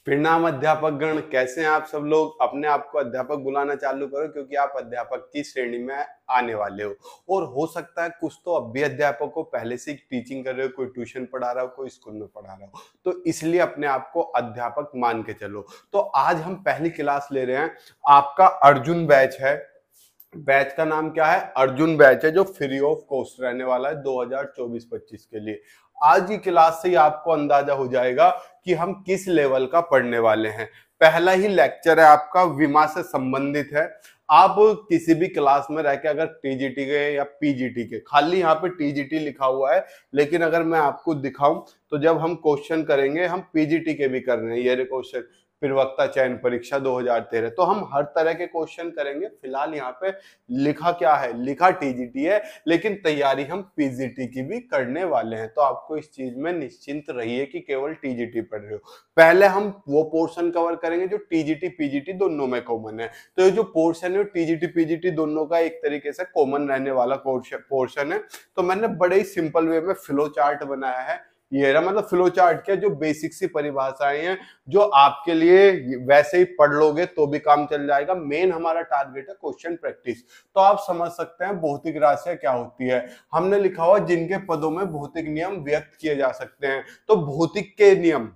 प्रणाम अध्यापक गण, कैसे हैं आप सब लोग। अपने आप को अध्यापक बुलाना चालू करो क्योंकि आप अध्यापक की श्रेणी में आने वाले हो। और हो सकता है कुछ तो अब भी अध्यापक को पहले से टीचिंग कर रहे हो, कोई ट्यूशन पढ़ा रहा हो, कोई स्कूल में पढ़ा रहा हो, तो इसलिए अपने आप को अध्यापक मान के चलो। तो आज हम पहली क्लास ले रहे हैं। आपका अर्जुन बैच है। बैच का नाम क्या है? अर्जुन बैच है, जो फ्री ऑफ कॉस्ट रहने वाला है 2024-25 के लिए। आज की क्लास से ही आपको अंदाजा हो जाएगा कि हम किस लेवल का पढ़ने वाले हैं। पहला ही लेक्चर है आपका विमा से संबंधित है। आप किसी भी क्लास में रह के अगर टीजीटी के या पीजीटी के, खाली यहाँ पे टीजीटी लिखा हुआ है, लेकिन अगर मैं आपको दिखाऊं तो जब हम क्वेश्चन करेंगे, हम पीजीटी के भी कर रहे हैं। ये क्वेश्चन प्रवक्ता चयन परीक्षा 2013, तो हम हर तरह के क्वेश्चन करेंगे। फिलहाल यहाँ पे लिखा क्या है? लिखा टीजीटी है, लेकिन तैयारी हम पीजीटी की भी करने वाले हैं। तो आपको इस चीज में निश्चिंत रहिए कि केवल टीजीटी पढ़ रहे हो। पहले हम वो पोर्शन कवर करेंगे जो टीजीटी पीजीटी दोनों में कॉमन है। तो ये जो पोर्शन है टीजीटी पीजीटी दोनों का एक तरीके से कॉमन रहने वाला पोर्शन है। तो मैंने बड़े ही सिंपल वे में फ्लो चार्ट बनाया है। ये रहा, मतलब फ्लो चार्ट क्या, जो बेसिक सी परिभाषाएं हैं जो आपके लिए वैसे ही पढ़ लोगे तो भी काम चल जाएगा। मेन हमारा टारगेट है क्वेश्चन प्रैक्टिस। तो आप समझ सकते हैं भौतिक राशियां क्या होती है। हमने लिखा हुआ जिनके पदों में भौतिक नियम व्यक्त किए जा सकते हैं। तो भौतिक के नियम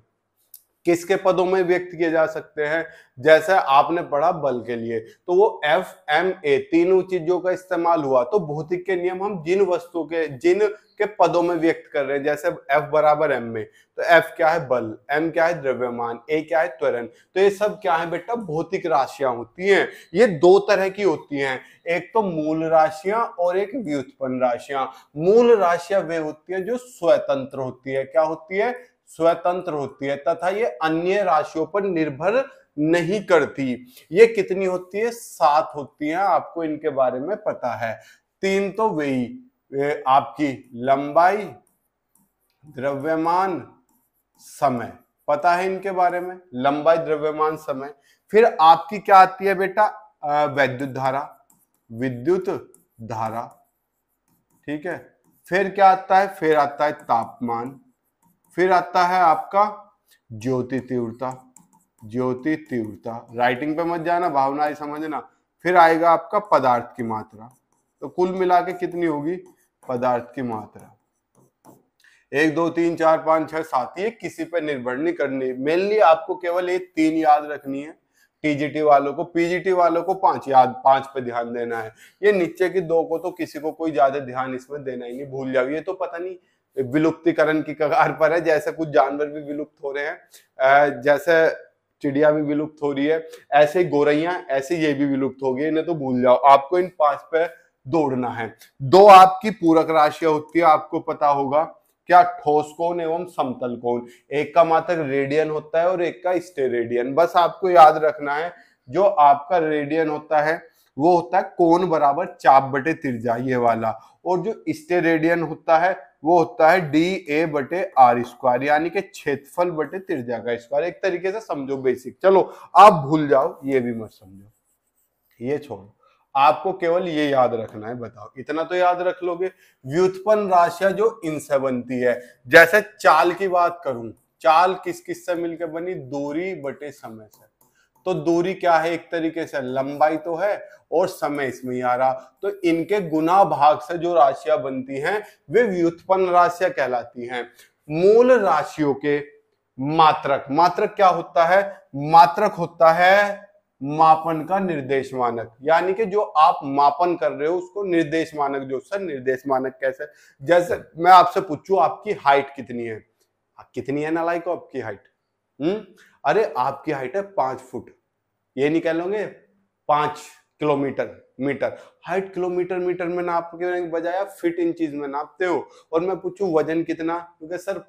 किसके पदों में व्यक्त किए जा सकते हैं? जैसे आपने पढ़ा बल के लिए, तो वो एफ एम ए तीनों चीजों का इस्तेमाल हुआ। तो भौतिक के नियम हम जिन वस्तु के, जिन के पदों में व्यक्त कर रहे हैं, जैसे F बराबर m में, तो F क्या है? बल, m क्या है? द्रव्यमान, a क्या है? त्वरण। तो ये सब क्या है बेटा? भौतिक राशियां होती हैं। ये दो तरह की होती हैं, एक तो मूल राशियां और एक व्युत्पन्न राशियां। मूल राशियां वे होती हैं जो स्वतंत्र होती है। क्या होती है? स्वतंत्र होती है, तथा ये अन्य राशियों पर निर्भर नहीं करती। ये कितनी होती है? 7 होती है। आपको इनके बारे में पता है। 3 तो वही आपकी लंबाई, द्रव्यमान, समय, पता है इनके बारे में, लंबाई, द्रव्यमान, समय। फिर आपकी क्या आती है बेटा? विद्युत धारा, विद्युत धारा, ठीक है। फिर क्या आता है? फिर आता है तापमान। फिर आता है आपका ज्योति तीव्रता, ज्योति तीव्रता। राइटिंग पे मत जाना, भावना ही समझना। फिर आएगा आपका पदार्थ की मात्रा। तो कुल मिला के कितनी होगी? पदार्थ की मात्रा 1 2 3 4 5 6 7। ये किसी पे निर्भर नहीं करनी। मेनली आपको केवल ये 3 याद रखनी है। टीजीटी वालों को, पीजीटी वालों को 5 पे ध्यान देना है। ये नीचे की 2 को तो किसी को कोई ज्यादा ध्यान इसमें देना ही नहीं, भूल जाओ। ये तो पता नहीं विलुप्तिकरण की कगार पर है, जैसे कुछ जानवर भी विलुप्त हो रहे हैं, जैसे चिड़िया भी विलुप्त हो रही है, ऐसे ही गोरैया, ऐसे ये भी विलुप्त हो गई। इन्हें तो भूल जाओ। आपको इन 5 पे दौड़ना है। 2 आपकी पूरक राशियां होती है, आपको पता होगा क्या? ठोस कोण एवं समतल कोण। एक का मात्रक रेडियन होता है और एक का स्टेरेडियन। बस आपको याद रखना है, जो आपका रेडियन होता है वो होता है कोण बराबर चाप बटे त्रिज्या, ये वाला। और जो स्टेरेडियन होता है वो होता है डी ए बटे आर स्क्वायर, यानी कि क्षेत्रफल बटे त्रिज्या का स्क्वायर। एक तरीके से समझो बेसिक। चलो आप भूल जाओ, ये भी मत समझो, ये छोड़ो। आपको केवल ये याद रखना है। बताओ, इतना तो याद रख लोगे। व्युत्पन्न राशियां जो इनसे बनती है, जैसे चाल की बात करूं, चाल किस किस से मिलकर बनी? दूरी बटे समय से। तो दूरी क्या है? एक तरीके से लंबाई तो है, और समय इसमें ही आ रहा। तो इनके गुना भाग से जो राशियां बनती हैं वे व्युत्पन्न राशियां कहलाती हैं। मूल राशियों के मात्रक, मात्रक क्या होता है? मात्रक होता है मापन का निर्देश मानक, यानी कि जो आप मापन कर रहे हो उसको निर्देश मानक। जो सर निर्देश मानक कैसे? जैसे मैं आपसे पूछूं आपकी हाइट कितनी है? कितनी है नालायक आपकी हाइट? अरे आपकी हाइट है 5 फुट। ये नहीं कह लोगे 5 kilometre metre. Height kilometre metre में नापने के बजाय आप फीट इंचीज में नापते हो। और मैं पूछूं वजन कितना? क्योंकि सर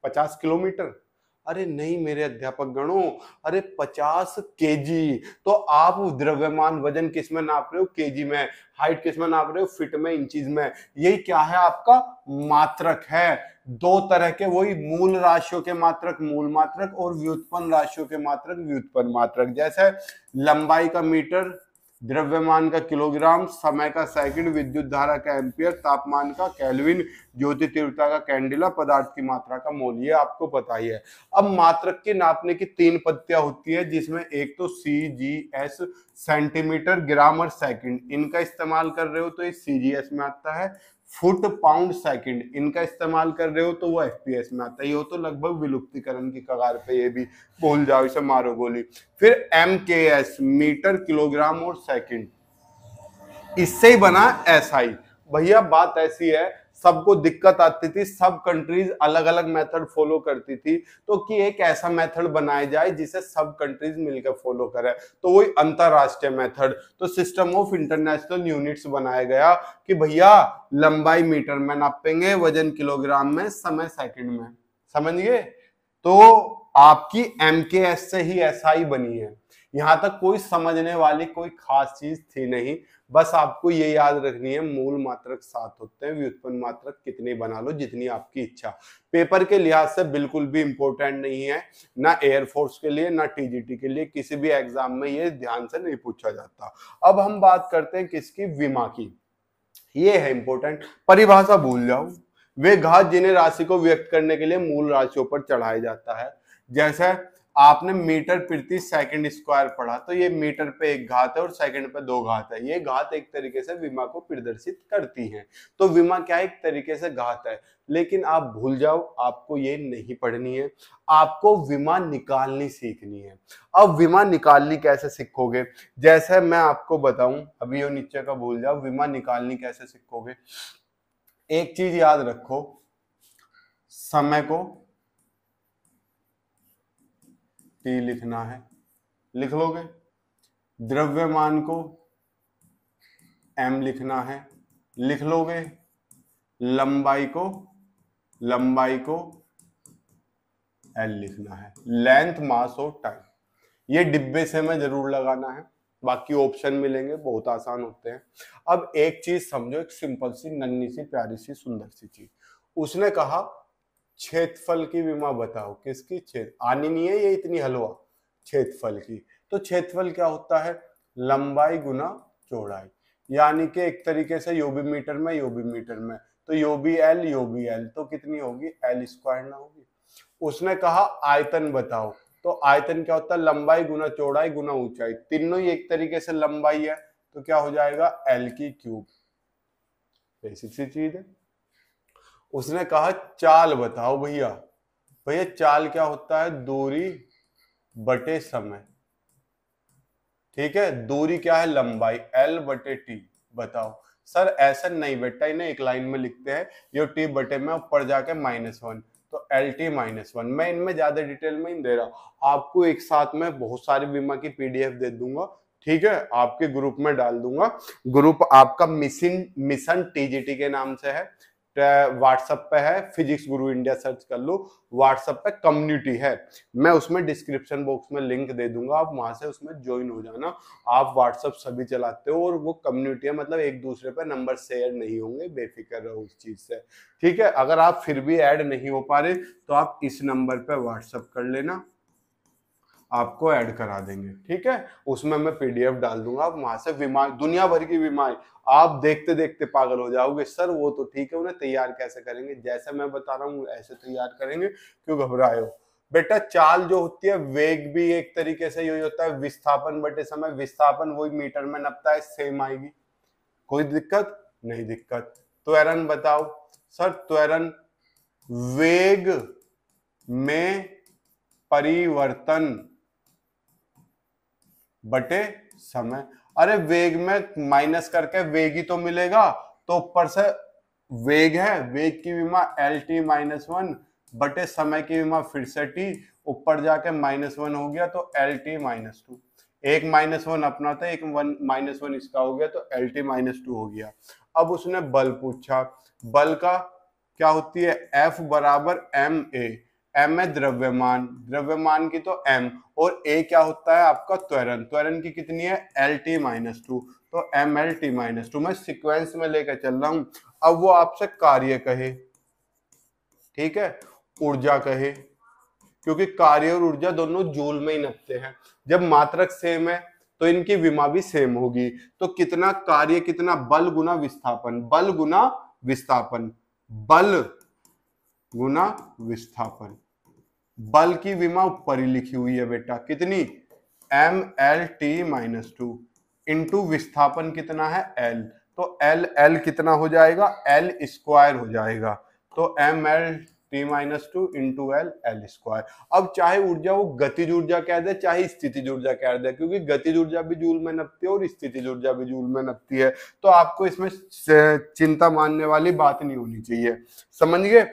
50 किलोमीटर। अरे नहीं मेरे अध्यापक गणों, अरे 50 केजी। तो आप द्रव्यमान वजन किस में नाप रहे हो? केजी में। हाइट किस में नाप रहे हो? फीट में, इंचीज में। यही क्या है? आपका मात्रक है। 2 तरह के, वही मूल राशियों के मात्रक मूल मात्रक और व्युत्पन्न राशियों के मात्रक व्युत्पन्न मात्रक। जैसे लंबाई का मीटर, द्रव्यमान का किलोग्राम, समय का सेकंड, विद्युत धारा का एम्पियर, तापमान का केल्विन, ज्योति तीव्रता का कैंडिला, पदार्थ की मात्रा का मोल, ये आपको पता ही है। अब मात्रक के नापने की 3 पद्धतियां होती है, जिसमें एक तो CGS सेंटीमीटर, ग्राम और सेकंड, इनका इस्तेमाल कर रहे हो तो ये CGS में आता है। फुट, पाउंड, सेकंड, इनका इस्तेमाल कर रहे हो तो वो FPS में आता है। ये हो तो लगभग विलुप्तीकरण की कगार पे, ये भी भूल जाओ, इसे मारो गोली। फिर MKS मीटर, किलोग्राम और सेकंड, इससे ही बना SI। भैया बात ऐसी है, सबको दिक्कत आती थी, सब कंट्रीज अलग अलग मेथड फॉलो करती थी, तो कि एक ऐसा मेथड बनाया जाए जिसे सब कंट्रीज मिलकर फॉलो करे, तो वही अंतरराष्ट्रीय मेथड, तो सिस्टम ऑफ इंटरनेशनल यूनिट्स बनाया गया कि भैया लंबाई मीटर में नापेंगे, वजन किलोग्राम में, समय सेकंड में, समझ गए। तो आपकी MKS से ही SI बनी है। यहां तक कोई समझने वाली कोई खास चीज थी नहीं, बस आपको ये याद रखनी है, मूल मात्रक 7 होते हैं, व्युत्पन्न मात्रक कितनी बना लो, जितनी आपकी इच्छा। पेपर के लिहाज से बिल्कुल भी इंपॉर्टेंट नहीं है, ना एयरफोर्स के लिए ना TGT के लिए, किसी भी एग्जाम में ये ध्यान से नहीं पूछा जाता। अब हम बात करते हैं किसकी, विमा की। ये है इंपॉर्टेंट, परिभाषा भूल जाओ। वे घात जिन्हें राशि को व्यक्त करने के लिए मूल राशियों पर चढ़ाया जाता है। जैसे आपने मीटर प्रति सेकंड स्क्वायर पढ़ा, तो ये मीटर पे 1 घात है और सेकंड पे 2 घात है। ये घात एक तरीके से विमा को प्रदर्शित करती हैं। तो विमा क्या एक तरीके से घात है, लेकिन आप भूल जाओ, आपको ये नहीं पढ़नी है, आपको विमा निकालनी सीखनी है। अब विमा निकालनी कैसे सीखोगे, जैसे मैं आपको बताऊं, अभी ये नीचे का भूल जाओ, विमा निकालनी कैसे सीखोगे। एक चीज याद रखो, समय को T लिखना है, लिख लोगे। द्रव्यमान को M लिखना है, लिख लोगे। लंबाई को L लिखना है। लेंथ, मास और टाइम, ये डिब्बे से में जरूर लगाना है, बाकी ऑप्शन मिलेंगे, बहुत आसान होते हैं। अब एक चीज समझो, एक सिंपल सी, नन्ही सी, प्यारी सी, सुंदर सी चीज। उसने कहा क्षेत्रफल की विमा बताओ, किसकी, क्षेत्र आनी नहीं है ये इतनी हलवा, क्षेत्रफल की। तो क्षेत्रफल क्या होता है, लंबाई गुना चौड़ाई, यानी कि एक तरीके से यो भी मीटर में, यो भी मीटर में, तो यो भी L, यो भी L, तो कितनी होगी, L स्क्वायर ना होगी। उसने कहा आयतन बताओ, तो आयतन क्या होता है, लंबाई गुना चौड़ाई गुना ऊंचाई, तीनों ही एक तरीके से लंबाई है, तो क्या हो जाएगा, L की क्यूब। बेसिक सी चीज है। उसने कहा चाल बताओ भैया, भैया चाल क्या होता है, दूरी बटे समय, ठीक है। दूरी क्या है, लंबाई, L बटे T, बताओ। सर ऐसा नहीं बेटा, इन्हें एक लाइन में लिखते हैं, ये T बटे में ऊपर जाके -1, तो LT -1। मैं इनमें ज्यादा डिटेल में नहीं दे रहा, आपको एक साथ में बहुत सारी बीमा की PDF दे दूंगा, ठीक है, आपके ग्रुप में डाल दूंगा। ग्रुप आपका मिशन TGT के नाम से है, व्हाट्सएप पे है, फिजिक्स गुरु इंडिया सर्च कर लो, व्हाट्सएप पे कम्युनिटी है, मैं उसमें डिस्क्रिप्शन बॉक्स में लिंक दे दूंगा, आप वहां से उसमें ज्वाइन हो जाना। आप व्हाट्सएप सभी चलाते हो और वो कम्युनिटी है, मतलब एक दूसरे पे नंबर शेयर नहीं होंगे, बेफिक्र रहो उस चीज से, ठीक है। अगर आप फिर भी ऐड नहीं हो पा रहे तो आप इस नंबर पे व्हाट्सएप कर लेना, आपको ऐड करा देंगे, ठीक है। उसमें मैं PDF डाल दूंगा, आप वहां से विमा, दुनिया भर की विमाएं, आप देखते देखते पागल हो जाओगे। सर वो तो ठीक है, उन्हें तैयार कैसे करेंगे, जैसे मैं बता रहा हूँ ऐसे तैयार करेंगे, क्यों घबराए हो बेटा। चाल जो होती है, वेग भी एक तरीके से यही होता है, विस्थापन बटे समय, विस्थापन वही मीटर में नपता है, सेम आएगी, कोई दिक्कत नहीं, दिक्कत। त्वरण बताओ, सर त्वरण वेग में परिवर्तन बटे समय। अरे वेग में माइनस करके वेग ही तो मिलेगा, तो ऊपर से वेग है, वेग की विमा LT -1 बटे समय की विमा फिर से T, ऊपर जाके -1 हो गया तो LT -2, एक -1 अपना था, एक -1 इसका हो गया, तो LT -2 हो गया। अब उसने बल पूछा, बल का क्या होती है, F बराबर ma, M है द्रव्यमान, द्रव्यमान की तो M, और A क्या होता है आपका त्वरण, त्वरण की कितनी है LT -2, तो MLT -2। मैं सीक्वेंस में लेकर चल रहा हूं। अब वो आपसे कार्य कहे, ठीक है, ऊर्जा कहे, क्योंकि कार्य और ऊर्जा दोनों जूल में ही नपते हैं। जब मात्रक सेम है तो इनकी विमा भी सेम होगी। तो कितना कार्य, कितना बल गुना विस्थापन, बल गुना विस्थापन, बल गुना विस्थापन। बल की विमा ऊपर ही लिखी हुई है बेटा, कितनी, mlt-2 इंटू विस्थापन कितना है L, तो L कितना हो जाएगा, L स्क्वायर हो जाएगा, तो mlt-2 इंटू L स्क्वायर। अब चाहे ऊर्जा वो गतिज ऊर्जा कह दे चाहे स्थितिज ऊर्जा कह दे, क्योंकि गतिज ऊर्जा भी जूल में नपती है और स्थितिज ऊर्जा भी जूल में नपती है, तो आपको इसमें चिंता मानने वाली बात नहीं होनी चाहिए, समझ गए।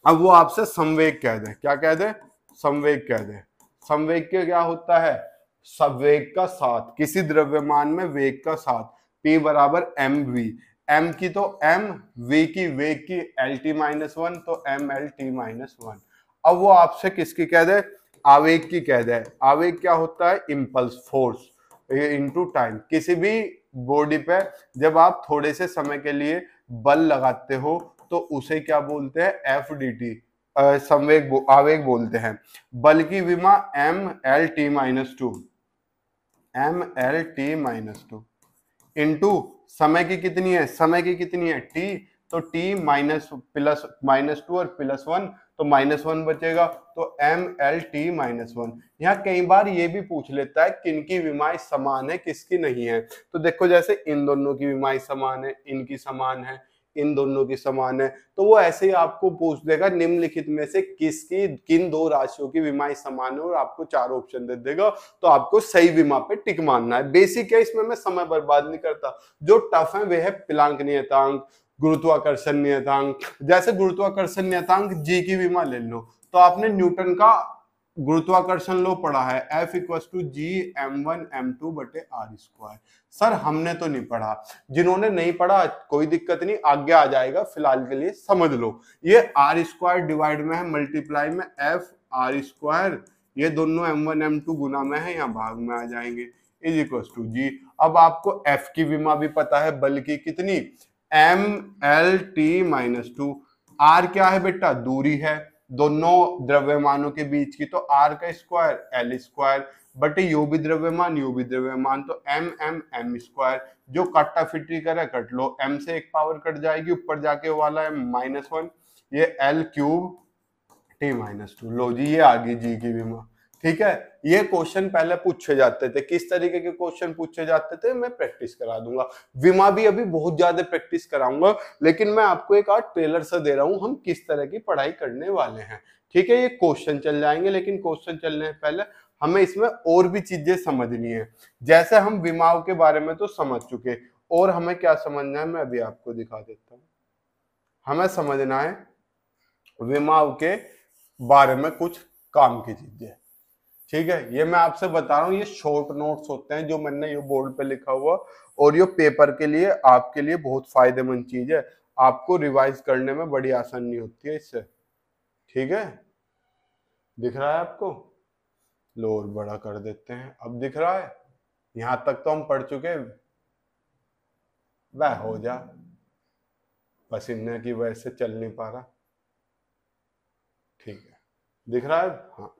अब वो आपसे संवेग कह दे, क्या कह दे, संवेग कह दे। संवेग के क्या होता है, संवेग का साथ, किसी द्रव्यमान में वेग का साथ, P बराबर mv, m की तो m, v की वेग की lt-1, तो mlt-1। अब वो आपसे किसकी कह दे, आवेग की कह दे। आवेग क्या होता है, इम्पल्स फोर्स इनटू टाइम। किसी भी बॉडी पे जब आप थोड़े से समय के लिए बल लगाते हो तो उसे क्या बोलते हैं, FDT, संवेग आवेग बोलते हैं। बल की विमा mlt-2, mlt-2 इंटू समय की कितनी है, समय की कितनी है t, तो t -2 और +1, तो -1 बचेगा, तो mlt-1। यहाँ कई बार ये भी पूछ लेता है किनकी विमाएं समान है किसकी नहीं है, तो देखो जैसे इन दोनों की विमाएं समान है, इनकी समान है, इन दोनों की समान है, तो वो ऐसे ही आपको पूछ देगा निम्नलिखित में से किसकी, किन दो राशियों की विमाएं समान है, और आपको 4 ऑप्शन दे देगा, तो आपको सही विमा पे टिक मारना है। बेसिक है, इसमें मैं समय बर्बाद नहीं करता। जो टफ है वे है प्लांक नियतांक, गुरुत्वाकर्षण नियतांक। जैसे गुरुत्वाकर्षण नियतांक जी की विमा ले लो, तो आपने न्यूटन का गुरुत्वाकर्षण लो पढ़ा है, F = G(m1m2/r²). सर हमने तो नहीं पढ़ा, जिन्होंने नहीं पढ़ा कोई दिक्कत नहीं, आगे आ जाएगा, फिलहाल के लिए समझ लो। ये r² डिवाइड में है, मल्टीप्लाई में F(r²), ये दोनों m1 m2 गुना में है, यहाँ भाग में आ जाएंगे, = G। अब आपको F की विमा भी पता है, बल की कितनी, mlt-2। r क्या है बेटा, दूरी है दोनों द्रव्यमानों के बीच की, तो r का स्क्वायर L² बटे यो भी द्रव्यमान यो भी द्रव्यमान, तो m²। जो काटा फिटी करे कट लो, m से एक पावर कट जाएगी, ऊपर जाके वाला है -1, ये L³ t-2। लो जी, ये आ गई जी की विमा, ठीक है। ये क्वेश्चन पहले पूछे जाते थे, किस तरीके के क्वेश्चन पूछे जाते थे मैं प्रैक्टिस करा दूंगा। विमा भी अभी बहुत ज्यादा प्रैक्टिस कराऊंगा, लेकिन मैं आपको एक आज ट्रेलर से दे रहा हूं हम किस तरह की पढ़ाई करने वाले हैं, ठीक है। ये क्वेश्चन चल जाएंगे, लेकिन क्वेश्चन चलने से पहले हमें इसमें और भी चीजें समझनी है। जैसे हम विमाओं के बारे में तो समझ चुके, और हमें क्या समझना है मैं अभी आपको दिखा देता हूं। हमें समझना है विमाओं के बारे में कुछ काम की चीजें, ठीक है। ये मैं आपसे बता रहा हूँ, ये शॉर्ट नोट्स होते हैं जो मैंने ये बोर्ड पे लिखा हुआ, और ये पेपर के लिए आपके लिए बहुत फायदेमंद चीज है, आपको रिवाइज करने में बड़ी आसानी होती है इससे, ठीक है। दिख रहा है आपको, लो और बड़ा कर देते हैं, अब दिख रहा है, यहां तक तो हम पढ़ चुके, वह हो जा, पसीने की वजह से चल नहीं पा रहा, ठीक है, दिख रहा है, हाँ।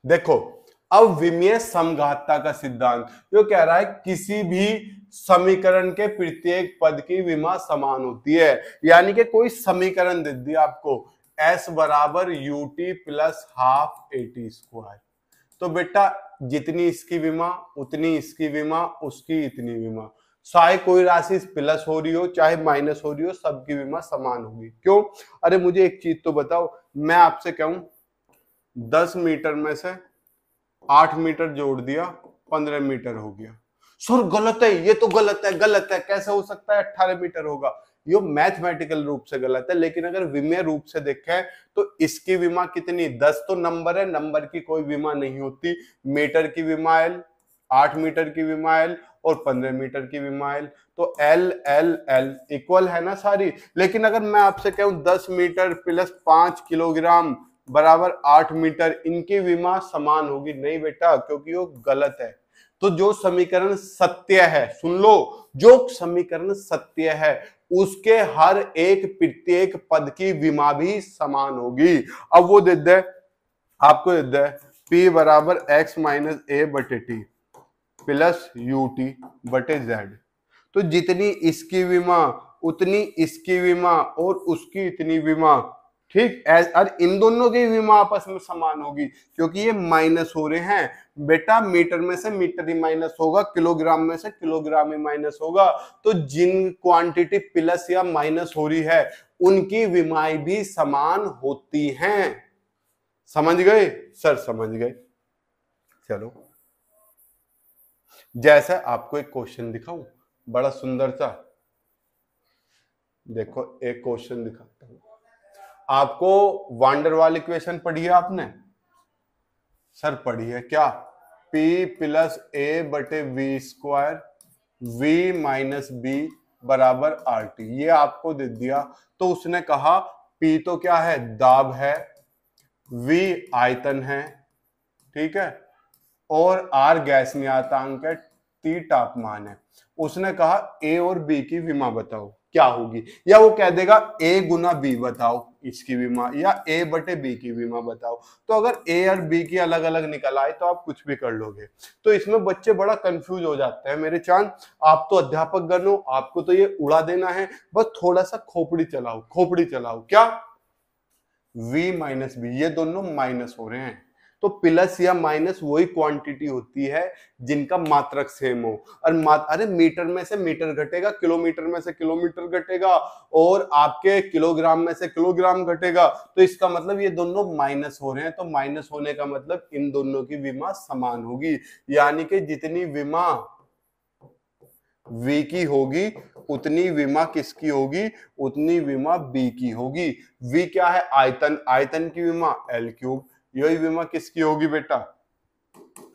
देखो अब विमीय समघातता का सिद्धांत जो कह रहा है किसी भी समीकरण के प्रत्येक पद की विमा समान होती है, यानी कि कोई समीकरण दे दिया आपको, S बराबर ut + ½ at², तो बेटा जितनी इसकी विमा उतनी इसकी विमा, उसकी इतनी विमा, चाहे कोई राशि प्लस हो रही हो चाहे माइनस हो रही हो, सबकी विमा समान होगी। क्यों? अरे मुझे एक चीज तो बताओ, मैं आपसे कहूं 10 मीटर में से 8 मीटर जोड़ दिया 15 मीटर हो गया, सर गलत है, ये तो गलत है, गलत है, कैसे हो सकता है 18 मीटर होगा, ये मैथमेटिकल रूप से गलत है। लेकिन अगर विमीय रूप से देखें तो इसकी विमा कितनी, 10 तो नंबर है, नंबर की कोई विमा नहीं होती, मीटर की विमा L, 8 मीटर की विमा L और 15 मीटर की विमा L, तो L L L इक्वल है ना सारी। लेकिन अगर मैं आपसे कहूं 10 मीटर + 5 किलोग्राम बराबर 8 मीटर, इनकी विमा समान होगी, नहीं बेटा, क्योंकि वो गलत है। तो जो समीकरण सत्य है, सुन लो, जो समीकरण सत्य है उसके हर एक प्रत्येक पद की विमा भी समान होगी। अब वो दे दे आपको दिया है P बराबर x माइनस ए बटे टी प्लस यू टी बटे जेड। तो जितनी इसकी विमा उतनी इसकी विमा और उसकी इतनी विमा, ठीक। और इन दोनों की विमा आपस में समान होगी क्योंकि ये माइनस हो रहे हैं बेटा। मीटर में से मीटर ही माइनस होगा, किलोग्राम में से किलोग्राम ही माइनस होगा। तो जिन क्वांटिटी प्लस या माइनस हो रही है उनकी विमाएं भी समान होती हैं। समझ गए सर? समझ गए। चलो, जैसे आपको एक क्वेश्चन दिखाऊं बड़ा सुंदर सा। देखो एक क्वेश्चन दिखाता हूं आपको। वांडर वाल इक्वेशन पढ़ी है आपने? सर पढ़ी है क्या? P प्लस ए बटे V square V minus B बराबर आर टी, ये आपको दे दिया। तो उसने कहा P तो क्या है? दाब है, V आयतन है, ठीक है, और R गैस नियतांक है, T तापमान है। उसने कहा A और B की विमा बताओ क्या होगी, या वो कह देगा A गुना B बताओ इसकी विमा, या A बटे B की विमा बताओ। तो अगर A और B की अलग अलग निकल आए तो आप कुछ भी कर लोगे। तो इसमें बच्चे बड़ा कंफ्यूज हो जाते हैं मेरे चांद। आप तो अध्यापक गण हो, आपको तो ये उड़ा देना है, बस थोड़ा सा खोपड़ी चलाओ, खोपड़ी चलाओ। क्या? V माइनस बी, ये दोनों माइनस हो रहे हैं। तो प्लस या माइनस वही क्वांटिटी होती है जिनका मात्रक सेम हो। और अरे मीटर में से मीटर घटेगा, किलोमीटर में से किलोमीटर घटेगा, और आपके किलोग्राम में से किलोग्राम घटेगा। तो इसका मतलब ये दोनों माइनस हो रहे हैं। तो माइनस होने का मतलब इन दोनों की विमा समान होगी, यानी कि जितनी विमा V की होगी उतनी विमा किसकी होगी? उतनी विमा B की होगी। V क्या है? आयतन, आयतन की विमा L क्यूब। यही विमा किसकी होगी बेटा?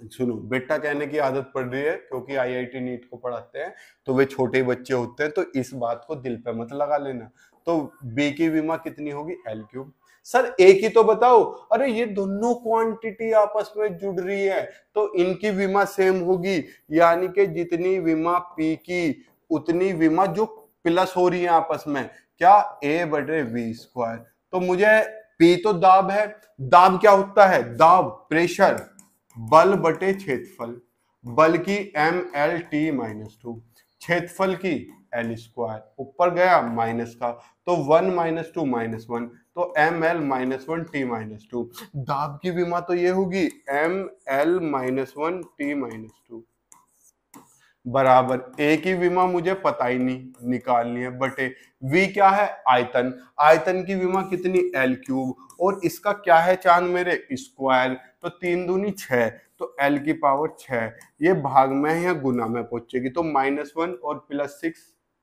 सुनो, बेटा कहने की आदत पड़ रही है क्योंकि IIT नीट को पढ़ाते हैं तो वे छोटे बच्चे होते हैं, तो इस बात को दिल पे मत लगा लेना। तो B की विमा कितनी होगी? L cube. सर एक ही तो बताओ। अरे ये दोनों क्वांटिटी आपस में जुड़ रही है तो इनकी विमा सेम होगी, यानी कि जितनी विमा P की उतनी विमा जो प्लस हो रही है आपस में, क्या? A बटे वी स्क्वायर। तो मुझे P तो दाब है, दाब क्या होता है? दाब प्रेशर, बल बटे क्षेत्रफल, बल की MLT माइनस 2, क्षेत्रफल की L स्क्वायर, ऊपर गया माइनस का, तो 1 माइनस 2 माइनस 1, तो ML माइनस 1 T माइनस 2। दाब की विमा तो ये होगी ML माइनस 1 T माइनस 2 बराबर A की विमा मुझे पता ही नहीं, निकालनी है, बटे V क्या है? आयतन, आयतन की विमा कितनी? L क्यूब, और इसका क्या है चांद मेरे? स्क्वायर। तो 3 दूनी 6, तो L की पावर 6, ये भाग में है या गुना में पहुंचेगी, तो -1 और +6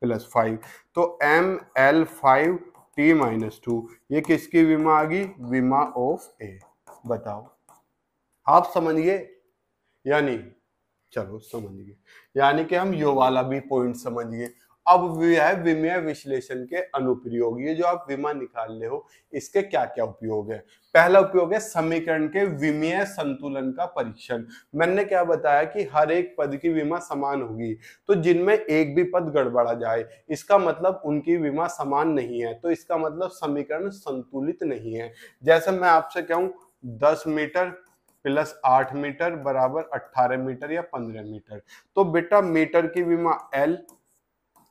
+5, तो ML5 T माइनस 2, ये किसकी विमा आ गई? विमा ऑफ A। बताओ आप समझ गए या नहीं? चलो समझ गए, यानी कि हम यो वाला भी पॉइंट समझ गए। अब है विमेय विश्लेषण के अनुप्रयोग। ये जो आप विमा निकाल रहे हो इसके क्या क्या उपयोग है? पहला उपयोग है समीकरण के विमेय संतुलन का परीक्षण। मैंने क्या बताया कि हर एक पद की विमा समान होगी, तो जिनमें एक भी पद गड़बड़ा जाए इसका मतलब उनकी विमा समान नहीं है, तो इसका मतलब समीकरण संतुलित नहीं है। जैसे मैं आपसे कहूं 10 मीटर प्लस 8 मीटर बराबर 18 मीटर या 15 मीटर, तो बेटा मीटर की विमा L,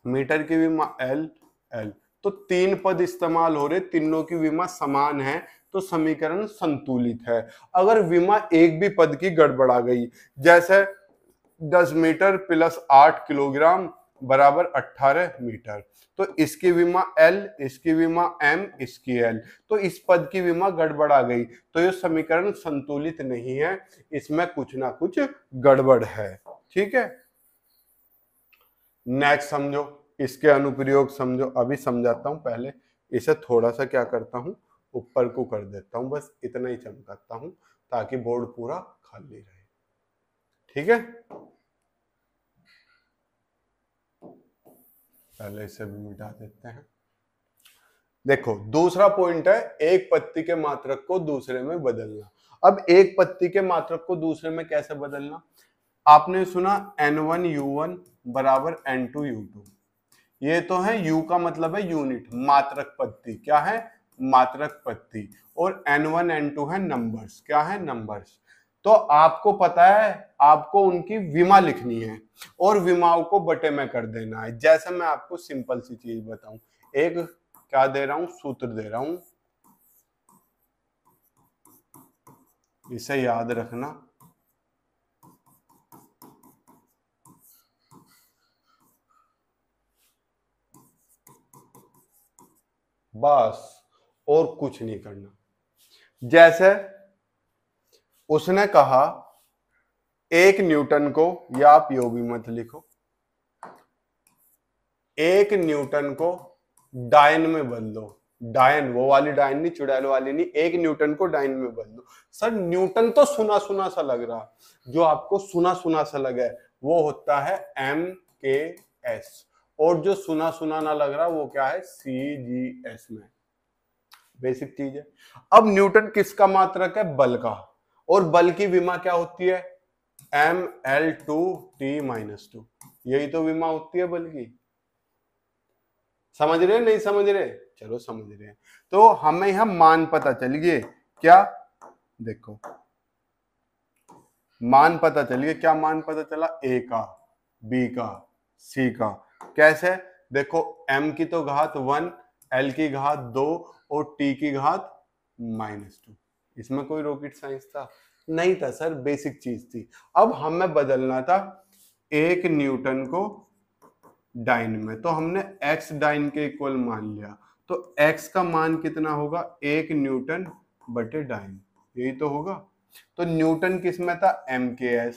मीटर की विमा L L, तो 3 पद इस्तेमाल हो रहे, तीनों की विमा समान है, तो समीकरण संतुलित है। अगर विमा एक भी पद की गड़बड़ा गई, जैसे 10 मीटर प्लस 8 किलोग्राम बराबर 18 मीटर, तो इसकी विमा L, इसकी विमा M, इसकी L, तो इस पद की विमा गड़बड़ा गई, तो ये समीकरण संतुलित नहीं है, इसमें कुछ ना कुछ गड़बड़ है। ठीक है, नेक्स्ट समझो, इसके अनुप्रयोग समझो। अभी समझाता हूं, पहले इसे थोड़ा सा क्या करता हूं, ऊपर को कर देता हूं, बस इतना ही चमकाता हूं ताकि बोर्ड पूरा खाली रहे। ठीक है, पहले इसे भी मिटा देते हैं। देखो दूसरा पॉइंट है एक पत्ती के मात्रक को दूसरे में बदलना। अब एक पत्ती के मात्रक को दूसरे में कैसे बदलना? आपने सुना N1U1 बराबर N2U2, ये तो है U का मतलब है यूनिट, मात्रक पत्ती क्या है? मात्रक पद थी, और n1 n2 है नंबर्स। क्या है? नंबर्स। तो आपको पता है आपको उनकी विमा लिखनी है और विमाओं को बटे में कर देना है। जैसे मैं आपको सिंपल सी चीज बताऊं, एक क्या दे रहा हूं, सूत्र दे रहा हूं, इसे याद रखना। बस, और कुछ नहीं करना। जैसे उसने कहा 1 न्यूटन को, या आप यो भी मत लिखो, 1 न्यूटन को डायन में बदलो। डायन, वो वाली डायन नहीं, चुड़ैल वाली नहीं, 1 न्यूटन को डायन में बदलो। सर न्यूटन तो सुना सुना सा लग रहा, जो आपको सुना सुना सा लगे वो होता है MKS, और जो सुना सुना ना लग रहा वो क्या है? CGS में। बेसिक चीज है। अब न्यूटन किसका मात्रक है? बल का, और बल की विमा क्या होती है? mL2T-2। यही तो विमा होती है बल की। समझ रहे? नहीं समझ रहे? चलो समझ रहे हैं। तो हमें यहां मान पता चल गए। क्या? देखो मान पता चलिए। क्या मान पता चला? A का, B का, C का। कैसे? देखो M की तो घात 1, L की घात 2 और T की घात -2। इसमें कोई रॉकेट साइंस था? नहीं था सर, बेसिक चीज थी। अब हमें बदलना था 1 न्यूटन को डाइन में, तो हमने x डाइन के इक्वल मान लिया। तो x का मान कितना होगा? 1 न्यूटन बटे डाइन, यही तो होगा। तो न्यूटन किस में था? MKS,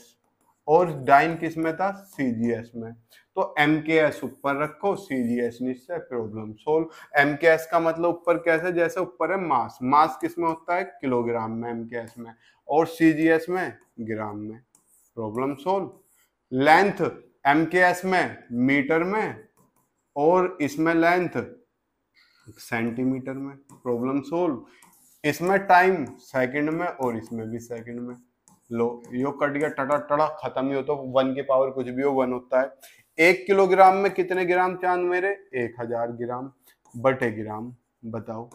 और डाइन किस में था? CGS में। तो MKS ऊपर रखो, CGS नीचे, प्रॉब्लम सोल्व। MKS का मतलब ऊपर कैसे? जैसे ऊपर है मास, मास किस में होता है? किलोग्राम में, MKS में, और CGS में ग्राम में, प्रॉब्लम सोल्व। लेंथ MKS में मीटर में, और इसमें लेंथ सेंटीमीटर में, प्रॉब्लम सोल्व। इसमें टाइम सेकंड में, और इसमें भी सेकंड में। लो यो कट गया, टटा टड़ा, खत्म ही हो। तो 1 की पावर कुछ भी हो 1 होता है। 1 किलोग्राम में कितने ग्राम चांद मेरे? 1000 ग्राम बटे ग्राम। बताओ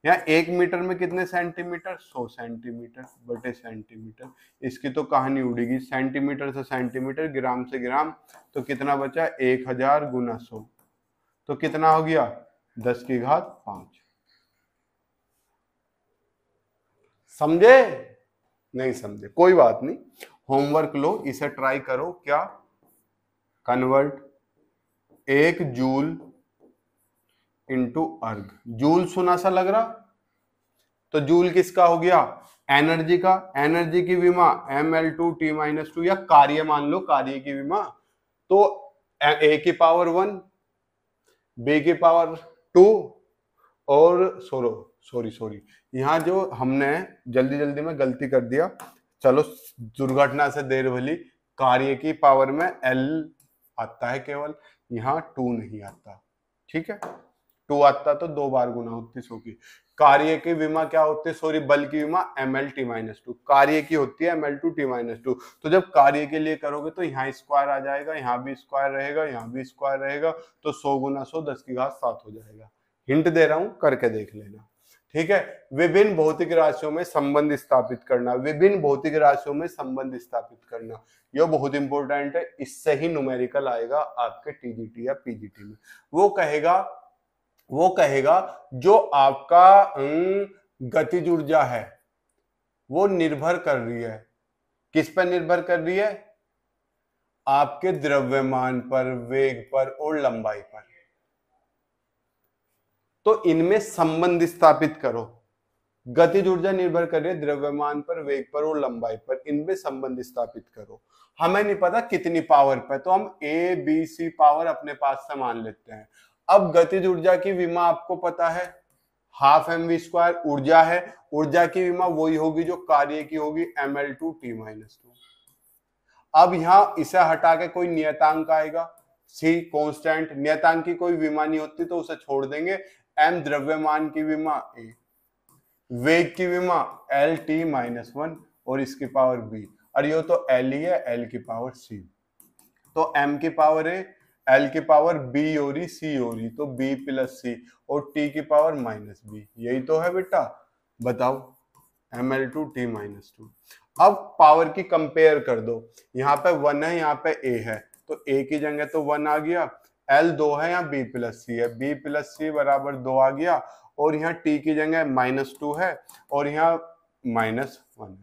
यहाँ 1 मीटर में कितने सेंटीमीटर? 100 सेंटीमीटर बटे सेंटीमीटर। इसकी तो कहानी उड़ेगी। सेंटीमीटर से सेंटीमीटर, ग्राम से ग्राम, तो कितना बचा? 1000 गुना 100, तो कितना हो गया? 10 की घात 5। समझे? नहीं समझे? कोई बात नहीं, होमवर्क लो, इसे ट्राई करो। क्या? कन्वर्ट 1 जूल इंटू अर्ग। जूल सुना सा लग रहा, तो जूल किसका हो गया? एनर्जी का। एनर्जी की विमा mL2T-2, या कार्य मान लो, कार्य की विमा। तो A की पावर 1, B की पावर 2, और सॉरी यहाँ जो हमने जल्दी जल्दी में गलती कर दिया, चलो दुर्घटना से देर भली। कार्य की पावर में L आता है केवल, यहाँ 2 नहीं आता। ठीक है, 2 आता तो 2 बार गुना होती 100 की। कार्य की विमा क्या होती है? सॉरी, बल की विमा mL2T-2, कार्य की होती है mL2T-2। तो जब कार्य के लिए करोगे तो यहाँ स्क्वायर आ जाएगा, यहाँ भी स्क्वायर रहेगा, यहाँ भी स्क्वायर रहेगा, तो 100 गुना 100 10 की घात 7 हो जाएगा। हिंट दे रहा हूं, करके देख लेना। ठीक है। विभिन्न भौतिक राशियों में संबंध स्थापित करना, विभिन्न भौतिक राशियों में संबंध स्थापित करना, यह बहुत इंपॉर्टेंट है। इससे ही न्यूमेरिकल आएगा आपके टीजीटी या पीजीटी में। वो कहेगा जो आपका गतिज ऊर्जा है वो निर्भर कर रही है, किस पर निर्भर कर रही है? आपके द्रव्यमान पर, वेग पर और लंबाई पर। तो इनमें संबंध स्थापित करो। गतिज ऊर्जा निर्भर कर रही है द्रव्यमान पर, वेग पर और लंबाई पर, इनमें संबंध स्थापित करो। हमें नहीं पता कितनी पावर पर, तो हम A B C पावर अपने पास से मान लेते हैं। अब गतिज ऊर्जा की विमा आपको पता है, 12mv²। ऊर्जा है, ऊर्जा की विमा वही होगी जो कार्य की होगी, mL2T-2। अब यहां इसे हटा के कोई नियतांक आएगा, C कांस्टेंट। नियतांक की कोई विमा नहीं होती तो उसे छोड़ देंगे। M द्रव्यमान की विमा A, वेग की विमा L_T-1, और इसकी पावर B, और ये तो L ही है, L की पावर C। तो M की पावर A, L की पावर B हो रही C हो रही, तो B प्लस C और T की पावर माइनस B, यही तो है बेटा। बताओ ml2T-2। अब पावर की कंपेयर कर दो, यहाँ पे 1 है, यहाँ पे A है, तो A की जगह तो 1 आ गया, L 2 है, यहाँ B प्लस C है, B प्लस C बराबर 2 आ गया, और यहाँ T की जगह -2 है और यहाँ -1 है,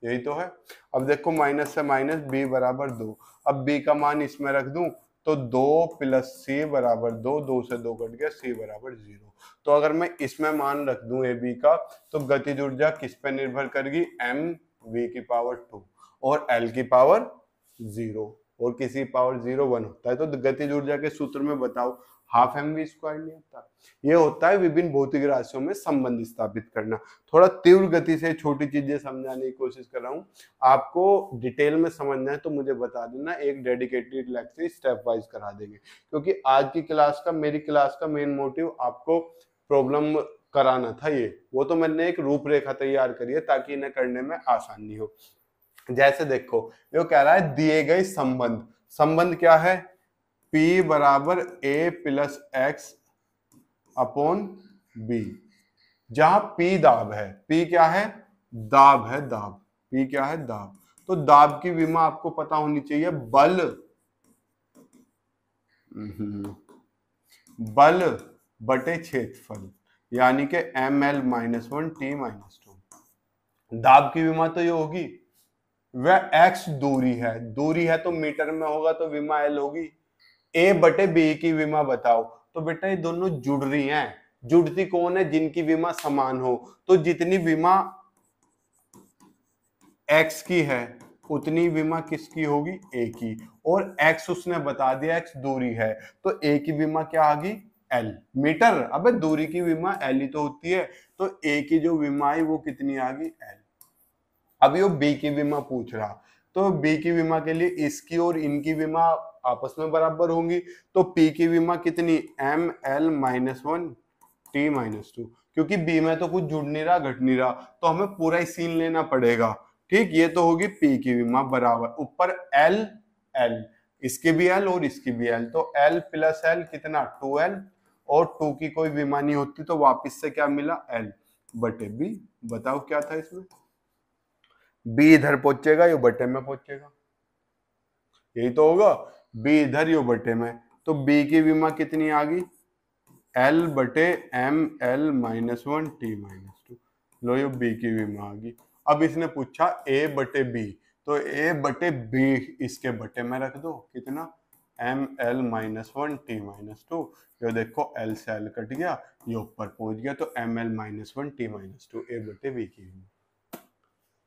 यही तो है। अब देखो माइनस से माइनस, B बराबर 2, अब B का मान इसमें रख दूं तो 2 प्लस C बराबर 2, 2 से 2 कट गया, C बराबर 0। तो अगर मैं इसमें मान रख दूं AB का, तो गतिज ऊर्जा किस पे निर्भर करेगी, mv की पावर 2 और L की पावर 0, और किसी पावर 0 1 होता है। तो गतिज ऊर्जा के सूत्र में बताओ हाफ mv² नहीं होता। ये होता है विभिन्न भौतिक राशियों में संबंध स्थापित करना। थोड़ा तीव्र गति से छोटी चीजें समझाने की कोशिश कर रहा हूँ, आपको डिटेल में समझना है तो मुझे बता देना, एक डेडिकेटेड लेक्चर स्टेप वाइज करा देंगे, क्योंकि आज की क्लास का, मेरी क्लास का मेन मोटिव आपको प्रॉब्लम कराना था। ये वो तो मैंने एक रूपरेखा तैयार करी है ताकि इन्हें करने में आसानी हो। जैसे देखो ये कह रहा है दिए गए संबंध, संबंध क्या है, P बराबर A plus x upon B, जहां P दाब है, P क्या है, दाब है, दाब, P क्या है, दाब। तो दाब की विमा आपको पता होनी चाहिए, बल, बल बटे क्षेत्रफल, यानी कि ml-1T-2। दाब की विमा तो ये होगी, वह x दूरी है तो मीटर में होगा तो विमा L होगी। A बटे B की विमा बताओ, तो बेटा ये दोनों जुड़ रही हैं, जुड़ती कौन है, जिनकी विमा समान हो। तो जितनी विमा x की है उतनी विमा किसकी होगी, A की, और x उसने बता दिया x दूरी है, तो A की विमा क्या आ गई, L मीटर। अबे दूरी की विमा L ही तो होती है, तो A की जो विमा है वो कितनी आ गई, L। अब ये B की विमा पूछ रहा, तो B की विमा के लिए इसकी और इनकी विमा आपस में बराबर होंगी, तो P की विमा कितनी, ml-1T-2, क्योंकि B में तो कुछ जुड़ नहीं रहा, घट नहीं रहा, तो हमें पूरा ही सीन लेना पड़ेगा। ठीक, ये तो होगी P की विमा बराबर, ऊपर L, L, इसकी भी L और इसकी भी L, तो L प्लस L कितना, 2L, और 2 की कोई विमा नहीं होती तो वापिस से क्या मिला, L बटे B। बताओ क्या था इसमें, B इधर पहुंचेगा, यो बटे में पहुंचेगा, यही तो होगा, B इधर, यो बटे में, तो B की विमा कितनी आ गई, L बटे ml-1T-2। लो यो B की विमा आ गई। अब इसने पूछा A बटे B, तो A बटे B इसके बटे में रख दो, कितना, ml-1T-2। यो देखो L से L कट गया, ये ऊपर पहुंच गया, तो ml-1T-2 A बटे B की विमा।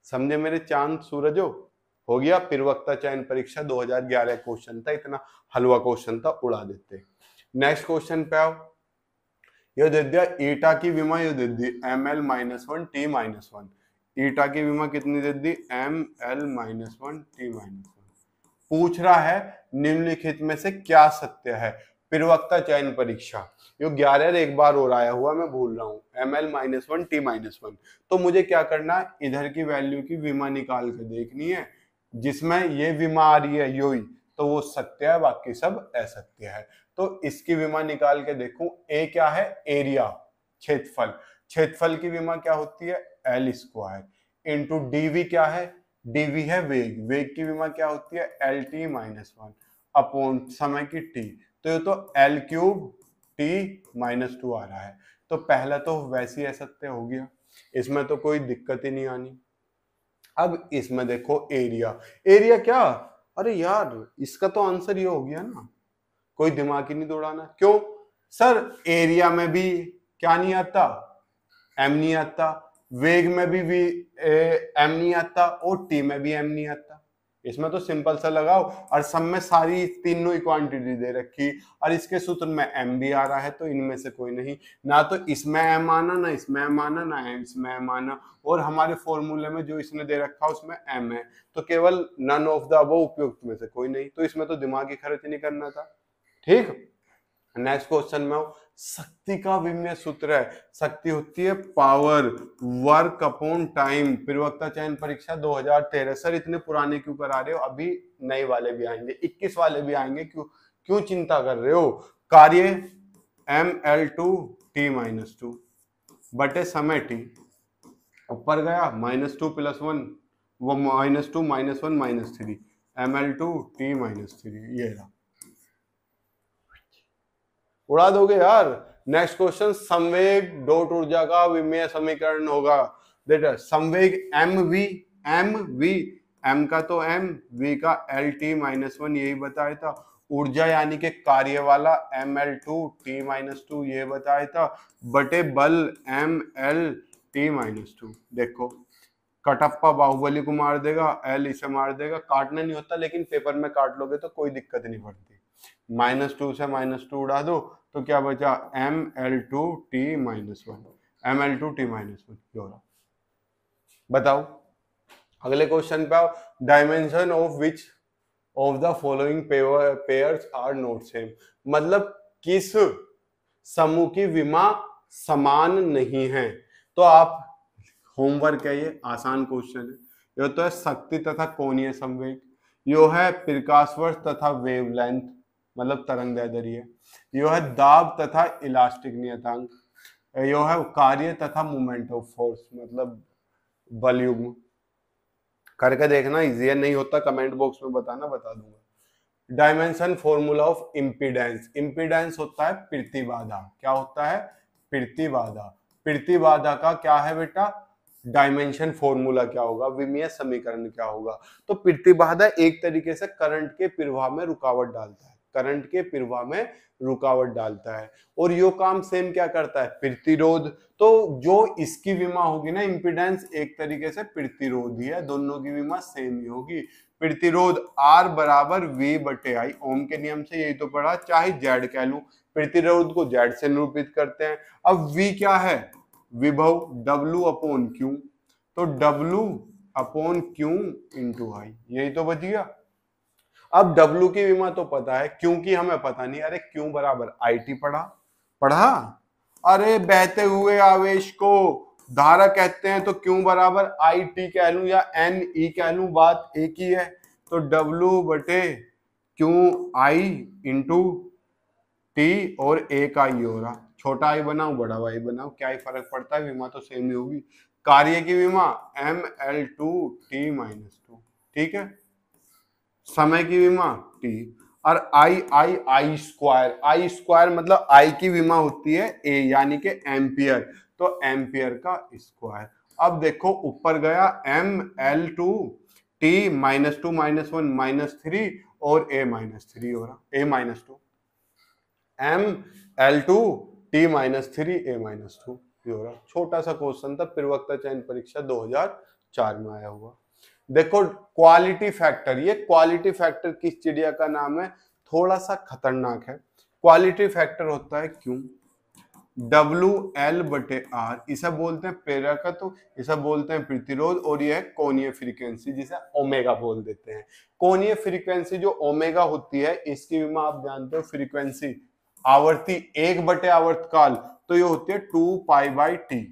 समझे मेरे चांद सूरजो, हो गया। प्रवक्ता चयन परीक्षा 2011 क्वेश्चन था, इतना हलवा क्वेश्चन था, उड़ा देते। नेक्स्ट क्वेश्चन पे आओ, ये दे दिया ईटा की विमा, ये दे दी ml-1T-1, ईटा की विमा कितनी दे दी, ml-1T-1। पूछ रहा है निम्नलिखित में से क्या सत्य है, प्रवक्ता चयन परीक्षा, यो 11 एक बार और आया हुआ, मैं भूल रहा हूँ, ml-1T-1। तो मुझे क्या करना है, इधर की वैल्यू की विमा निकाल के देखनी है, जिसमें ये विमा आ रही है यो ही, तो वो सत्य है, बाकी सब असत्य है। तो इसकी विमा निकाल के देखूं, ए क्या है, एरिया, क्षेत्रफल, क्षेत्रफल की विमा क्या होती है, L² इंटू डीवी क्या है, डीवी है वेग, वेग की विमा क्या होती है, LT-1 अपॉन समय की t, तो ये तो L3T-2 आ रहा है। तो पहला तो वैसे ही असत्य हो गया, इसमें तो कोई दिक्कत ही नहीं आनी। अब इसमें देखो एरिया, एरिया क्या, अरे यार इसका तो आंसर ये हो गया ना, कोई दिमाग ही नहीं दौड़ाना। क्यों सर, एरिया में भी क्या नहीं आता, एम नहीं आता, वेग में भी एम नहीं आता, और टी में भी एम नहीं आता। इसमें तो सिंपल सा लगाओ, और सब में सारी तीनों ही क्वांटिटी दे रखी, और इसके सूत्र में एम भी आ रहा है, तो इनमें से कोई नहीं, ना तो इसमें एम आना, ना इसमें एम आना, ना इसमें एम आना, और हमारे फॉर्मूले में जो इसने दे रखा उसमें एम है, तो केवल नन ऑफ द अबव उपयुक्त में से कोई नहीं, तो इसमें तो दिमाग ही खर्च नहीं करना था। ठीक, नेक्स्ट क्वेश्चन में शक्ति का विमेय सूत्र है, शक्ति होती है पावर वर्क अपॉन टाइम, प्रवक्ता चयन परीक्षा 2013। सर इतने पुराने क्यों करा रहे हो, अभी नए वाले भी आएंगे, 21 वाले भी आएंगे, क्यों क्यों चिंता कर रहे हो? कार्य mL2t-2 बटे समय t, ऊपर गया -2 + 1, वो -2 -1 -3, mL2t-3, ये रहा। उड़ा दोगे यार। नेक्स्ट क्वेश्चन, संवेग डॉट ऊर्जा का विमीय समीकरण होगा। देखो संवेग m का तो m, v का L-t-1, यही बताया था। ऊर्जा यानी कि कार्य वाला mL2t-2 ये बताया था, बटे बल mL-t-2। देखो कटप्पा बाहुबली को मार देगा, L इसे मार देगा, काटना नहीं होता लेकिन पेपर में काट लोगे तो कोई दिक्कत नहीं पड़ती। -2 से -2 उड़ा दो तो क्या बचा, mL2t-1 बताओ। अगले क्वेश्चन पे आओ। Dimension of which of the following pairs are not same, मतलब किस समूह की विमा समान नहीं है। तो आप होमवर्क है, ये आसान क्वेश्चन है। ये तो है शक्ति तथा कोणीय संवेग, यो है प्रकाश वर्ष तथा वेवलेंथ मतलब तरंग दैर्ध्य, यो है दाब तथा इलास्टिक नियतांक, यो है कार्य तथा मोमेंट ऑफ फोर्स मतलब बल युग्म। करके देखना, इजी है, नहीं होता कमेंट बॉक्स में बताना, बता दूंगा। Dimension formula of impedance, impedance होता है प्रतिबाधा। क्या होता है? प्रतिबाधा। प्रतिबाधा का क्या है बेटा? डायमेंशन फॉर्मूला क्या होगा? विमीय समीकरण क्या होगा? तो प्रतिबाधा एक तरीके से करंट के प्रवाह में रुकावट डालता है, करंट के प्रवाह में रुकावट डालता है। और यो काम सेम क्या करता है? प्रतिरोध। तो जो इसकी विमा होगी ना इम्पीडेंस, एक तरीके से प्रतिरोध ही है, दोनों की विमा सेम ही होगी। प्रतिरोध R बराबर V बटे I, ओम के नियम से यही तो पढ़ा, चाहे Z कह लूं, प्रतिरोध को Z से निरूपित करते हैं। अब V क्या है? विभव W अपॉन Q, तो W upon Q into I, यही तो बच गया। अब W की विमा तो पता है, Q की हमें पता नहीं। अरे Q बराबर IT पढ़ा। अरे बहते हुए आवेश को धारा कहते हैं, तो Q बराबर IT कह लूं या NE कह लूं, बात एक ही है। तो W बटे QI इंटू T और एक I हो रहा, छोटा I बनाऊं बड़ा Y बनाऊं, क्या ही फर्क पड़ता है, विमा तो सेम ही होगी। कार्य की विमा mL2t-2, ठीक है। समय की विमा T, और I स्क्वायर मतलब I की विमा होती है A यानी कि एम्पियर, तो एम्पियर का स्क्वायर। अब देखो ऊपर गया mL2t-2 -1 -3 और A-3 हो रहा, A-2 mL2t-3 A-2 ये हो रहा। छोटा सा क्वेश्चन था, प्रवक्ता चयन परीक्षा 2004 में आया हुआ। देखो क्वालिटी फैक्टर, ये क्वालिटी फैक्टर किस चिड़िया का नाम है? थोड़ा सा खतरनाक है। क्वालिटी फैक्टर होता है क्यों? WL बटे R, इसे बोलते हैं प्रेरक, तो इसे बोलते हैं प्रतिरोध, और यह है कोणीय फ्रीक्वेंसी जिसे ओमेगा बोल देते हैं। कोणीय फ्रीक्वेंसी जो ओमेगा होती है, इसकी विमा आप जानते हो, फ्रीक्वेंसी आवर्ती 1 बटे आवर्तकाल, तो ये होती है 2π/T।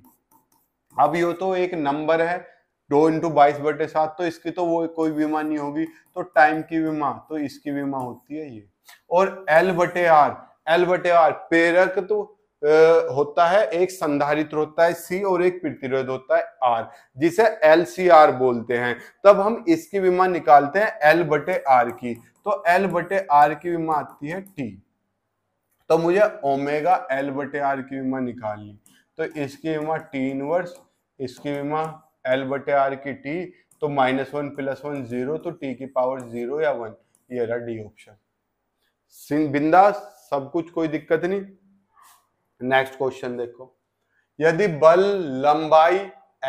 अब ये तो एक नंबर है, 2 × 22/7, तो इसकी तो वो कोई विमा नहीं होगी। तो टाइम की विमा, तो इसकी विमा होती है ये। और L बटे R प्रेरक तो होता है, एक संधारित्र होता है C और एक प्रतिरोध होता है R, जिसे LCR बोलते हैं। तब हम इसकी विमा निकालते हैं L बटे R की, तो L बटे R की विमा आती है T। तो मुझे ओमेगा L बटे R की विमा निकालनी, तो इसकी विमा T इनवर्स, इसकी विमा L बटे R की T, तो -1 + 1 0, तो T की पावर 0 या 1, ये रहा डी ऑप्शन। बिंदास, सब कुछ, कोई दिक्कत नहीं। नेक्स्ट क्वेश्चन देखो, यदि बल लंबाई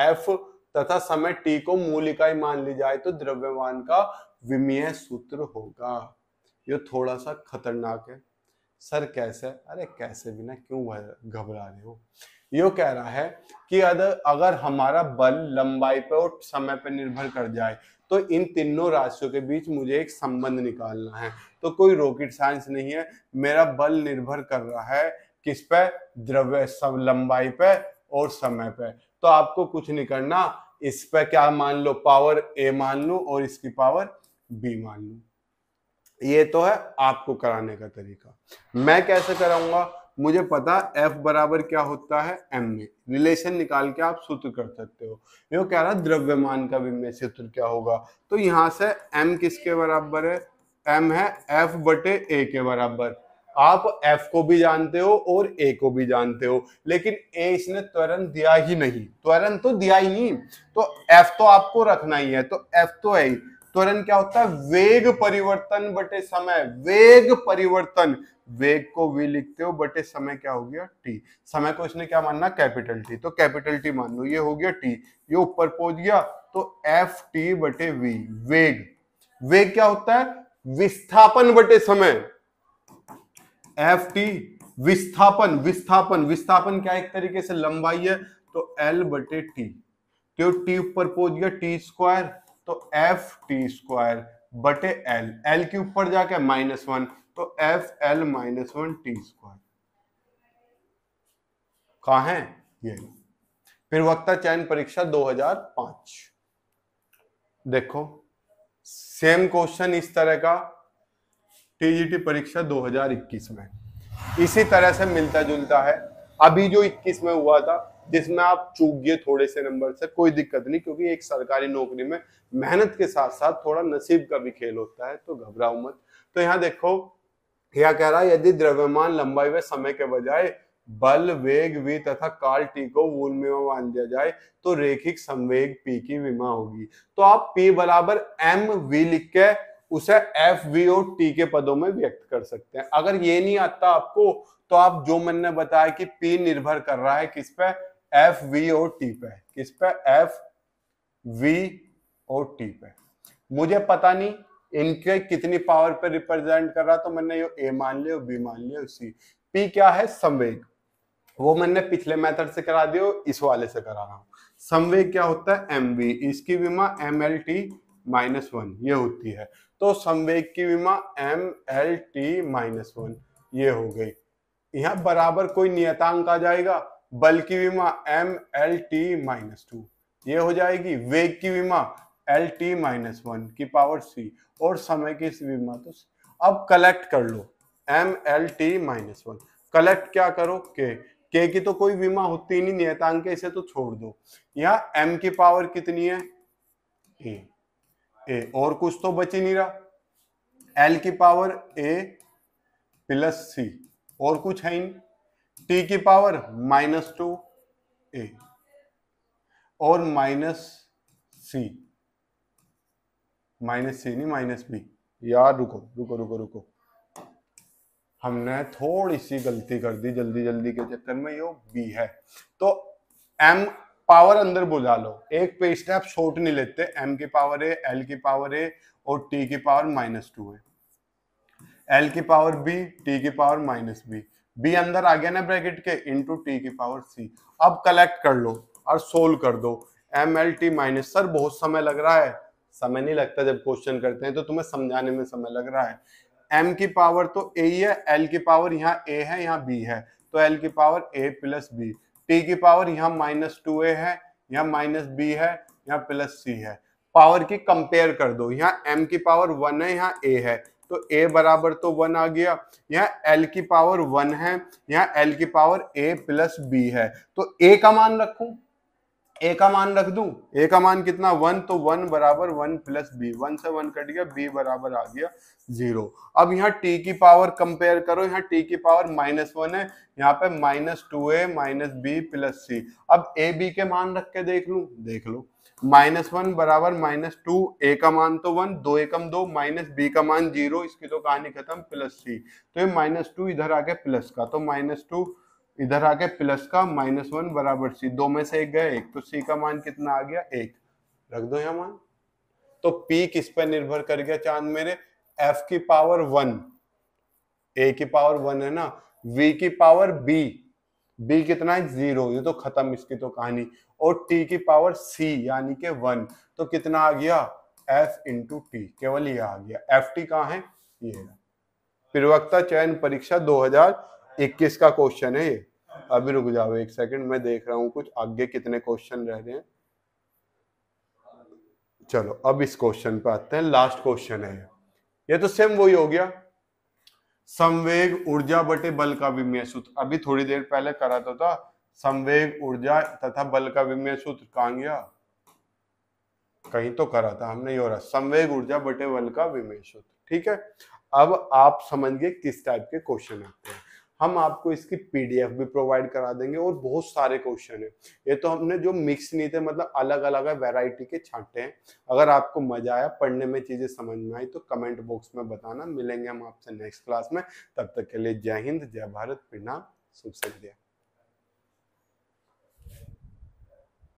F तथा समय T को मूल इकाई मान ली जाए तो द्रव्यमान का विमीय सूत्र होगा। ये थोड़ा सा खतरनाक है। सर कैसे? अरे कैसे भी ना, क्यों घबरा रहे हो? यो कह रहा है कि अगर हमारा बल लंबाई पे और समय पे निर्भर कर जाए तो इन तीनों राशियों के बीच मुझे एक संबंध निकालना है। तो कोई रॉकेट साइंस नहीं है, मेरा बल निर्भर कर रहा है किस पे? द्रव्य सब लंबाई पे और समय पे। तो आपको कुछ नहीं करना, इस पे क्या मान लो, पावर A मान लो और इसकी पावर B मान लो। ये तो है आपको कराने का तरीका। मैं कैसे कराऊंगा, मुझे पता f बराबर क्या होता है m में, रिलेशन निकाल के आप सूत्र कर सकते हो। ये कह रहा द्रव्यमान का विमेय सूत्र क्या होगा, तो यहां से m किसके बराबर है, m है f बटे a के बराबर। आप f को भी जानते हो और a को भी जानते हो, लेकिन a इसने त्वरण दिया ही नहीं, त्वरण तो दिया ही नहीं, तो f तो आपको रखना ही है, तो f तो है ही। त्वरण क्या होता है, वेग परिवर्तन बटे समय, वेग परिवर्तन, वेग को v लिखते हो बटे समय क्या हो गया t, समय को इसने क्या मानना कैपिटल T, तो कैपिटल T मान लो, ये हो गया t, ये ऊपर पहुंच गया, तो एफ टी बटे v, वेग, वेग क्या होता है विस्थापन बटे समय, एफ टी विस्थापन, विस्थापन, विस्थापन क्या एक तरीके से लंबाई है, तो l बटे टी, तो t ऊपर पहुंच गया टी स्क्वायर, तो एफ टी स्क्वायर बटे एल, एल के ऊपर जाके -1, तो एफ एल -1 टी स्क्वायर, कहां है ये। फिर वक्ता चयन परीक्षा 2005, देखो सेम क्वेश्चन इस तरह का टीजीटी परीक्षा 2021 में इसी तरह से मिलता जुलता है। अभी जो 21 में हुआ था जिसमें आप चूक गए थोड़े से नंबर से, कोई दिक्कत नहीं, क्योंकि एक सरकारी नौकरी में मेहनत के साथ साथ थोड़ा नसीब का भी खेल होता है, तो घबराओ मत। तो यहाँ देखो क्या कह रहा है, यदि द्रव्यमान लंबाई व समय के बजाय बल वेग v तथा काल t को मूल में मान दिया जाए तो रेखिक संवेग p की विमा होगी। तो आप p बराबर m v लिख के उसे f v और t के पदों में व्यक्त कर सकते हैं। अगर ये नहीं आता आपको तो आप जो मैंने बताया कि p निर्भर कर रहा है किस पे, f v और t पे, किस पे, f v और t पे। मुझे पता नहीं इनके कितनी पावर पे रिप्रेजेंट कर रहा, तो मैंने ये a मान लिया, b मान लिया, c। p क्या है संवेग, वो मैंने पिछले मेथड से करा दिया, इस वाले से करा रहा हूं। संवेग क्या होता है mv, इसकी विमा mlt -1 ये होती है, तो संवेग की विमा mlt -1 ये हो गई। यहाँ बराबर कोई नियतांक आ जाएगा, बल की विमा mlt -2 ये हो जाएगी, वेग की विमा lt -1 की पावर c, और समय की विमा तो c। अब कलेक्ट कर लो mlt -1, कलेक्ट क्या करो k की तो कोई विमा होती नहीं, नियतांक इसे तो छोड़ दो। यहाँ m की पावर कितनी है a, और कुछ तो बच ही नहीं रहा, l की पावर a प्लस c, और कुछ है ही नहीं, t की पावर -2 a और -c, -c नहीं -b, यार रुको रुको रुको रुको, हमने थोड़ी सी गलती कर दी जल्दी जल्दी के चक्कर में, ये b है, तो m पावर अंदर बुला लो, एक पे स्टेप शॉर्ट नहीं लेते, m की पावर a, l की पावर a और t की पावर -2 है, l की पावर b, t की पावर -b, b अंदर आ गया ना ब्रैकेट के, इंटू t की पावर c। अब कलेक्ट कर लो और सोल्व कर दो, mlt सर बहुत समय लग रहा है, समय नहीं लगता जब क्वेश्चन करते हैं, तो तुम्हें समझाने में समय लग रहा है। m की पावर तो a ही है, l की पावर यहाँ a है यहाँ b है, तो l की power a plus b, t की पावर यहाँ -2a है, यहाँ -b है, यहाँ +c है। पावर की कंपेयर कर दो, यहाँ m की पावर 1 है, यहाँ a है, तो a बराबर तो 1 आ गया, यहाँ l की पावर 1 है, यहाँ l की पावर a प्लस b है, तो a का मान रखूं, a का मान रख दूं, a का मान कितना 1, तो 1 बराबर 1 प्लस b, 1 से 1 कट गया, b बराबर आ गया 0। अब यहाँ t की पावर कंपेयर करो, यहाँ t की पावर -1 है, यहाँ पे -2a -b प्लस c। अब a b के मान रख के देख लूं, देख लो, -1 बराबर -2, a का मान तो 1, 2 एकम 2, -b का मान 0, इसकी तो कहानी खत्म, प्लस c, तो ये -2 इधर आके प्लस का, तो -2 इधर आके प्लस का, -1 बराबर c, दो में से एक गया एक, तो c का मान कितना आ गया 1, रख दो यहाँ मान। तो p किस पर निर्भर कर गया चांद मेरे, f की पावर 1, a की पावर 1 है ना, v की पावर b कितना है 0, ये तो खत्म इसकी तो कहानी, और t की पावर c यानी के 1, तो कितना आ गया f इंटू टी, केवल ये आ गया, ft कहाँ है ये है। प्रवक्ता चयन परीक्षा 2021 का क्वेश्चन है ये। अभी रुक जाओ एक सेकंड, मैं देख रहा हूं कुछ आगे कितने क्वेश्चन रह रहे हैं। चलो अब इस क्वेश्चन पे आते हैं, लास्ट क्वेश्चन है। ये तो सेम वही हो गया, संवेग ऊर्जा बटे बल का विमीय सूत्र, अभी थोड़ी देर पहले करा तो था। संवेग ऊर्जा तथा बल का विमीय सूत्र कहां गया, कहीं तो करा था हमने, ये हो रहा संवेग ऊर्जा बटे बल का विमीय सूत्र। ठीक है, अब आप समझ गए किस टाइप के क्वेश्चन आते हैं। हम आपको इसकी पीडीएफ भी प्रोवाइड करा देंगे और बहुत सारे क्वेश्चन है। ये तो हमने जो मिक्स नहीं थे, मतलब अलग अलग वैरायटी के छांटे हैं। अगर आपको मजा आया पढ़ने में, चीजें समझ में आई, तो कमेंट बॉक्स में बताना। मिलेंगे हम आपसे नेक्स्ट क्लास में, तब तक के लिए जय हिंद, जय भारत, प्रणाम, शुभ संध्या।